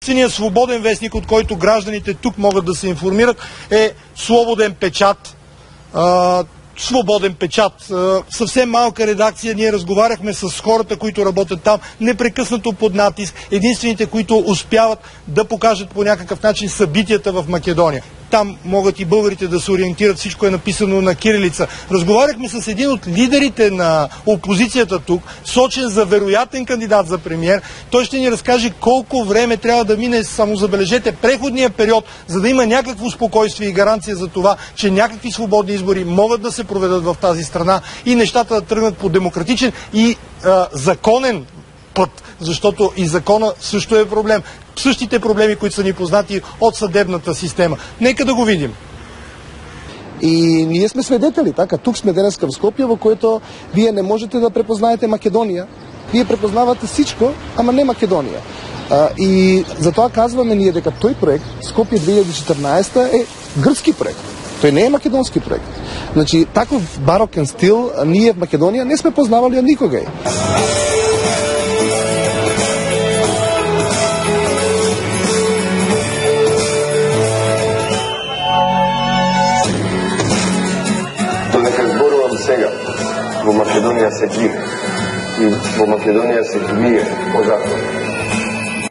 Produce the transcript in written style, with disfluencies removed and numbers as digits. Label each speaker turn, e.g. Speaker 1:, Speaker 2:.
Speaker 1: Единственият свободен вестник, от който гражданите тук могат да се информират, е Свободен печат. Свободен печат. Съвсем малка редакция. Ние разговаряхме с хората, които работят там, непрекъснато под натиск. Единствените, които успяват да покажат по някакъв начин събитията в Македония. Там могат и българите да се ориентират, всичко е написано на кирилица. Разговаряхме с един от лидерите на опозицията тук, сочен за вероятен кандидат за премиер. Той ще ни разкаже колко време трябва да мине, само забележете, преходния период, за да има някакво спокойствие и гаранция за това, че някакви свободни избори могат да се проведат в тази страна и нещата да тръгнат по демократичен и законен път, защото и закона също е проблем. Същите проблеми, които са ни познати от съдебната система. Нека да го видим.
Speaker 2: И ние сме свидетели, така. Тук сме днес в Скопие, в което вие не можете да препознаете Македония. Вие препознавате всичко, ама не Македония. И затова казваме ние дека той проект, Скопие 2014, е гръцки проект. Той не е македонски проект. Значи, такъв барокен стил ние в Македония не сме познавали от никога.
Speaker 3: Сега, во Македонија се гине и во Македонија се гније по закон.